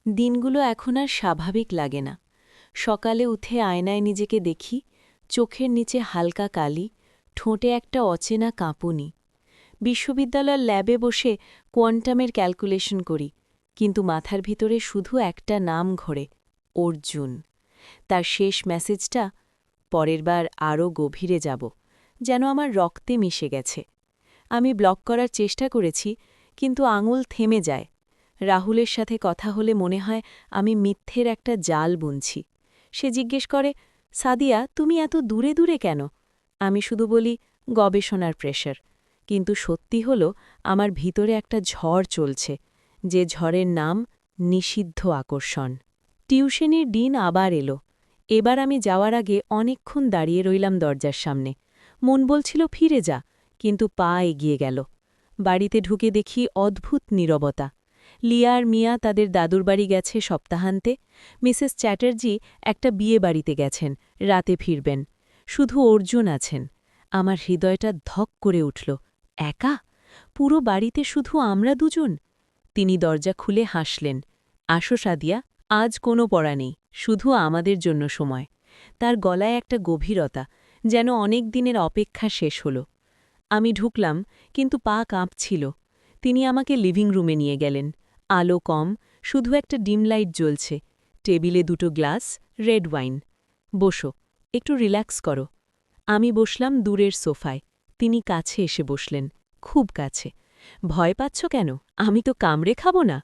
দিনগুলো এখন আর স্বাভাবিক লাগে না। সকালে উঠে আয়নায় নিজেকে দেখি, চোখের নিচে হালকা কালি, ঠোঁটে একটা অচেনা কাঁপুনি। বিশ্ববিদ্যালয়ের ল্যাবে বসে কোয়ান্টামের ক্যালকুলেশন করি, কিন্তু মাথার ভিতরে শুধু একটা নাম ঘোরে, অর্জুন। তার শেষ মেসেজটা, পরের বার আরও গভীরে যাব, যেন আমার রক্তে মিশে গেছে। আমি ব্লক করার চেষ্টা করেছি, কিন্তু আঙুল থেমে যায়। রাহুলের সাথে কথা হলে মনে হয় আমি মিথ্যের একটা জাল বুনছি। সে জিজ্ঞেস করে, সাদিয়া, তুমি এত দূরে দূরে কেন? আমি শুধু বলি, গবেষণার প্রেশার। কিন্তু সত্যি হল, আমার ভিতরে একটা ঝড় চলছে, যে ঝড়ের নাম নিষিদ্ধ আকর্ষণ। টিউশনির দিন আবার এলো। এবার আমি যাওয়ার আগে অনেকক্ষণ দাঁড়িয়ে রইলাম দরজার সামনে। মন বলছিল ফিরে যা, কিন্তু পা এগিয়ে গেল। বাড়িতে ঢুকে দেখি অদ্ভুত নীরবতা। লিয়া আর মিয়া তাদের দাদুর বাড়ি গেছে সপ্তাহান্তে। মিসেস চ্যাটার্জি একটা বিয়ে বাড়িতে গেছেন, রাতে ফিরবেন। শুধু অর্জুন আছেন। আমার হৃদয়টা ধক করে উঠল। একা? পুরো বাড়িতে শুধু আমরা দুজন? তিনি দরজা খুলে হাসলেন। আসো সাদিয়া, আজ কোনো পড়া নেই, শুধু আমাদের জন্য সময়। তার গলায় একটা গভীরতা, যেন অনেক দিনের অপেক্ষা শেষ হল। আমি ঢুকলাম, কিন্তু পা কাঁপছিল। তিনি আমাকে লিভিং রুমে নিয়ে গেলেন। আলো কম, শুধু একটা ডিম লাইট জ্বলছে। টেবিলে দুটো গ্লাস, রেড ওয়াইন। বসো, একটু রিল্যাক্স করো। আমি বসলাম দূরের সোফায়। তিনি কাছে এসে বসলেন, খুব কাছে। ভয় পাচ্ছ কেন? আমি তো কামড়ে খাব না।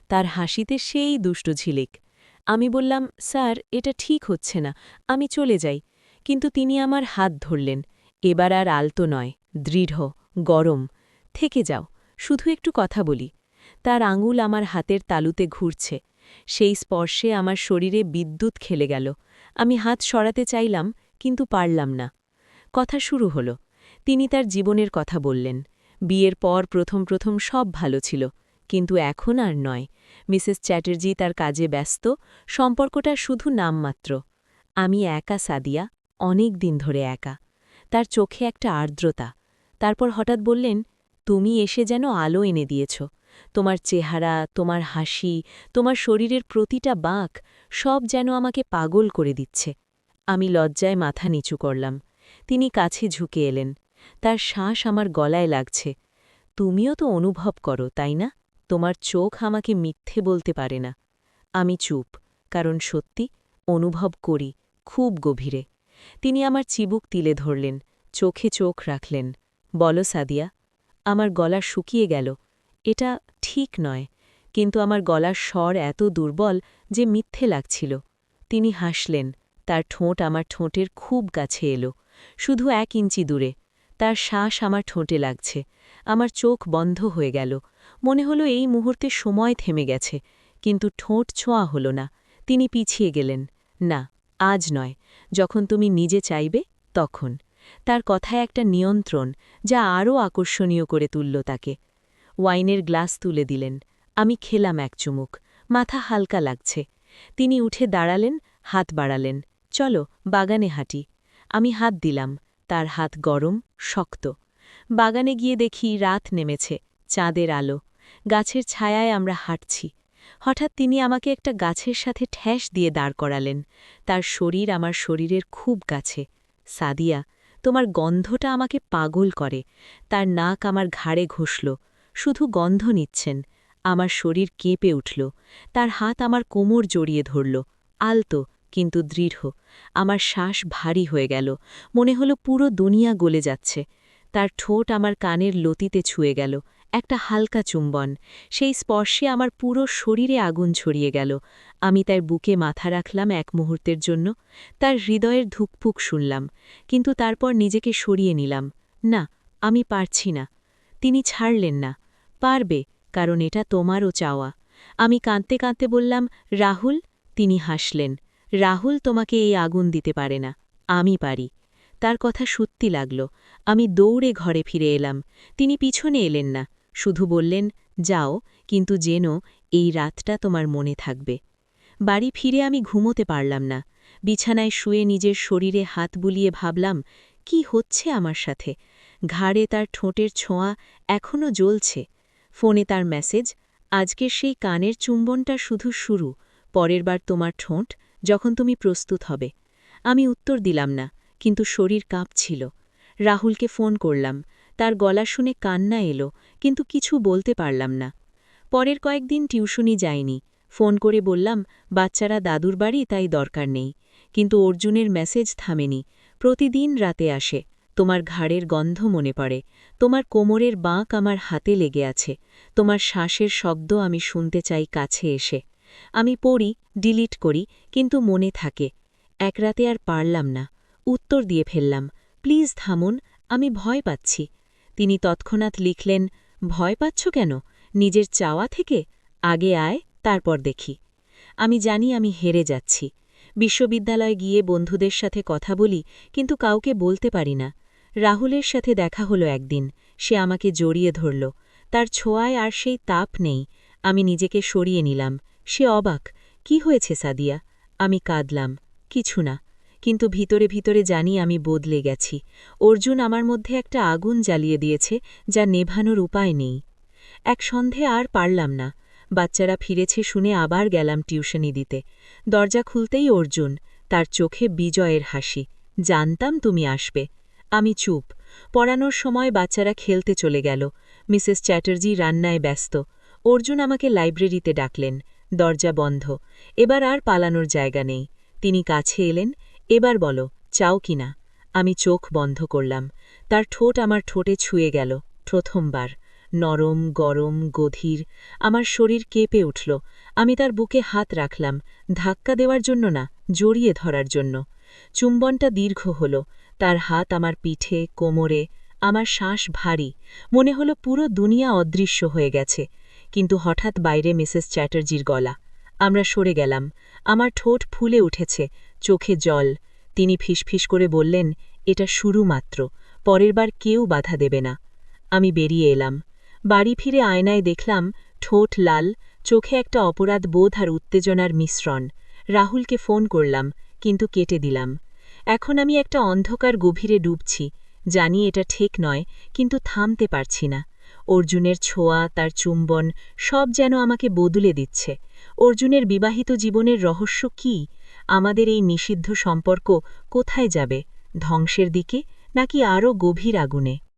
তার হাসিতে সেই দুষ্ট ঝিলিক। আমি বললাম, স্যার, এটা ঠিক হচ্ছে না, আমি চলে যাই। কিন্তু তিনি আমার হাত ধরলেন। এবার আর আলতো নয়, দৃঢ়, গরম। থেকে যাও, শুধু একটু কথা বলি। তার আঙুল আমার হাতের তালুতে ঘুরছে। সেই স্পর্শে আমার শরীরে বিদ্যুৎ খেলে গেল। আমি হাত সরাতে চাইলাম, কিন্তু পারলাম না। কথা শুরু হলো। তিনি তার জীবনের কথা বললেন। বিয়ের পর প্রথম প্রথম সব ভালো ছিল, কিন্তু এখন আর নয়। মিসেস চ্যাটার্জি তার কাজে ব্যস্ত, সম্পর্কটা শুধু নামমাত্র। আমি একা সাদিয়া, অনেক দিন ধরে একা। তার চোখে একটা আর্দ্রতা। তারপর হঠাৎ বললেন, তুমি এসে যেন আলো এনে দিয়েছ। তোমার চেহারা, তোমার হাসি, তোমার শরীরের প্রতিটা বাঁক, সব যেন আমাকে পাগল করে দিচ্ছে। আমি লজ্জায় মাথা নিচু করলাম। তিনি কাছে ঝুঁকে এলেন। তার শ্বাস আমার গলায় লাগছে। তুমিও তো অনুভব করো, তাই না? তোমার চোখ আমাকে মিথ্যে বলতে পারে না। আমি চুপ, কারণ সত্যি অনুভব করি, খুব গভীরে। তিনি আমার চিবুক তিলে ধরলেন, চোখে চোখ রাখলেন। বলো সাদিয়া। আমার গলা শুকিয়ে গেল। এটা ঠিক নয়, কিন্তু আমার গলার স্বর এত দুর্বল যে মিথ্যে লাগছিল। তিনি হাসলেন। তার ঠোঁট আমার ঠোঁটের খুব কাছে এলো, শুধু 1 ইঞ্চি দূরে। তার শ্বাস আমার ঠোঁটে লাগছে। আমার চোখ বন্ধ হয়ে গেল। মনে হলো এই মুহূর্তে সময় থেমে গেছে, কিন্তু ঠোঁট ছোঁয়া হলো না। তিনি পিছিয়ে গেলেন। না, আজ নয়, যখন তুমি নিজে চাইবে, তখন। তার কথায় একটা নিয়ন্ত্রণ, যা আরও আকর্ষণীয় করে তুলল তাকে। ওয়াইনের গ্লাস তুলে দিলেন। আমি খেলাম এক চুমুক। মাথা হালকা লাগছে। তিনি উঠে দাঁড়ালেন, হাত বাড়ালেন। চলো, বাগানে হাঁটি। আমি হাত দিলাম। তার হাত গরম, শক্ত। বাগানে গিয়ে দেখি রাত নেমেছে, চাঁদের আলো। গাছের ছায়ায় আমরা হাঁটছি। হঠাৎ তিনি আমাকে একটা গাছের সাথে ঠ্যাস দিয়ে দাঁড় করালেন। তার শরীর আমার শরীরের খুব কাছে। সাদিয়া, তোমার গন্ধটা আমাকে পাগল করে। তার নাক আমার ঘাড়ে ঘষল। শুধু গন্ধ নিচ্ছেন। আমার শরীর কেঁপে উঠল। তার হাত আমার কোমর জড়িয়ে ধরল, আলতো কিন্তু দৃঢ়। আমার শ্বাস ভারী হয়ে গেল। মনে হলো পুরো দুনিয়া গলে যাচ্ছে। তার ঠোঁট আমার কানের লতিতে ছুঁয়ে গেল, একটা হালকা চুম্বন। সেই স্পর্শে আমার পুরো শরীরে আগুন ছড়িয়ে গেল। আমি তার বুকে মাথা রাখলাম এক মুহূর্তের জন্য। তার হৃদয়ের ধুকপুক শুনলাম, কিন্তু তারপর নিজেকে সরিয়ে নিলাম। না, আমি পারছি না। তিনি ছাড়লেন না। পারবে, কারণ এটা তোমারও চাওয়া। আমি কাঁদতে কাঁদতে বললাম, রাহুল। তিনি হাসলেন। রাহুল তোমাকে এই আগুন দিতে পারে না, আমি পারি। তার কথা সত্যি লাগল। আমি দৌড়ে ঘরে ফিরে এলাম। তিনি পিছনে এলেন না, শুধু বললেন, যাও, কিন্তু যেন এই রাতটা তোমার মনে থাকবে। বাড়ি ফিরে আমি ঘুমোতে পারলাম না। বিছানায় শুয়ে নিজের শরীরে হাত বুলিয়ে ভাবলাম, কি হচ্ছে আমার সাথে। ঘাড়ে তার ঠোঁটের ছোঁয়া এখনও জ্বলছে। ফোনে তার মেসেজ, আজকের সেই কানের চুম্বনটা শুধু শুরু, পরের বার তোমার ঠোঁট, যখন তুমি প্রস্তুত হবে। আমি উত্তর দিলাম না, কিন্তু শরীর কাঁপছিল। রাহুলকে ফোন করলাম, তার গলা শুনে কান্না এলো, কিন্তু কিছু বলতে পারলাম না। পরের কয়েকদিন টিউশনি যাইনি। ফোন করে বললাম, বাচ্চারা দাদুর বাড়ি, তাই দরকার নেই। কিন্তু অর্জুনের মেসেজ থামেনি। প্রতিদিন রাতে আসে, তোমার ঘাড়ের গন্ধ মনে পড়ে, তোমার কোমরের বাঁক আমার হাতে লেগে আছে, তোমার শ্বাসের শব্দ আমি শুনতে চাই কাছে এসে। আমি পড়ি, ডিলিট করি, কিন্তু মনে থাকে। এক রাতে আর পারলাম না, উত্তর দিয়ে ফেললাম, প্লিজ থামুন, আমি ভয় পাচ্ছি। তিনি তৎক্ষণাৎ লিখলেন, ভয় পাচ্ছ কেন? নিজের চাওয়া থেকে? আগে আয়, তারপর দেখি। আমি জানি আমি হেরে যাচ্ছি। বিশ্ববিদ্যালয়ে গিয়ে বন্ধুদের সাথে কথা বলি, কিন্তু কাউকে বলতে পারি না। রাহুলের সাথে দেখা হলো একদিন, সে আমাকে জড়িয়ে ধরল। তার ছোঁয়ায় আর সেই তাপ নেই। আমি নিজেকে সরিয়ে নিলাম। সে অবাক, কি হয়েছে সাদিয়া? আমি কাঁদলাম, কিছু না। কিন্তু ভিতরে ভিতরে জানি আমি বদলে গেছি। অর্জুন আমার মধ্যে একটা আগুন জ্বালিয়ে দিয়েছে, যা নেভানোর উপায় নেই। এক সন্ধে আর পারলাম না। বাচ্চারা ফিরেছে শুনে আবার গেলাম টিউশনি দিতে। দরজা খুলতেই অর্জুন, তার চোখে বিজয়ের হাসি। জানতাম তুমি আসবে। আমি চুপ। পড়ানোর সময় বাচ্চারা খেলতে চলে গেল। মিসেস চ্যাটার্জি রান্নায় ব্যস্ত। অর্জুন আমাকে লাইব্রেরিতে ডাকলেন। দরজা বন্ধ। এবার আর পালানোর জায়গা নেই। তিনি কাছে এলেন, এবার বলো, চাও কিনা? আমি চোখ বন্ধ করলাম। তার ঠোঁট আমার ঠোঁটে ছুঁয়ে গেল, প্রথমবার। নরম, গরম, গধীর। আমার শরীর কেঁপে উঠল। আমি তার বুকে হাত রাখলাম, ধাক্কা দেওয়ার জন্য না, জড়িয়ে ধরার জন্য। চুম্বনটা দীর্ঘ হল, তার হাত আমার পিঠে, কোমরে। আমার শ্বাস ভারী, মনে হলো পুরো দুনিয়া অদৃশ্য হয়ে গেছে। কিন্তু হঠাৎ বাইরে মিসেস চ্যাটার্জির গলা। আমরা সরে গেলাম। আমার ঠোঁট ফুলে উঠেছে, চোখে জল। তিনি ফিসফিস করে বললেন, এটা শুরু মাত্র, পরের বার কেউ বাধা দেবে না। আমি বেরিয়ে এলাম। বাড়ি ফিরে আয়নায় দেখলাম, ঠোঁট লাল, চোখে একটা অপরাধ বোধ আর উত্তেজনার মিশ্রণ। রাহুলকে ফোন করলাম, কিন্তু কেটে দিলাম। এখন আমি একটা অন্ধকার গভীরে ডুবছি। জানি এটা ঠিক নয়, কিন্তু থামতে পারছি না। অর্জুনের ছোঁয়া, তার চুম্বন, সব যেন আমাকে বদলে দিচ্ছে। অর্জুনের বিবাহিত জীবনের রহস্য কি? আমাদের এই নিষিদ্ধ সম্পর্ক কোথায় যাবে? ধ্বংসের দিকে, নাকি আরও গভীর আগুনে?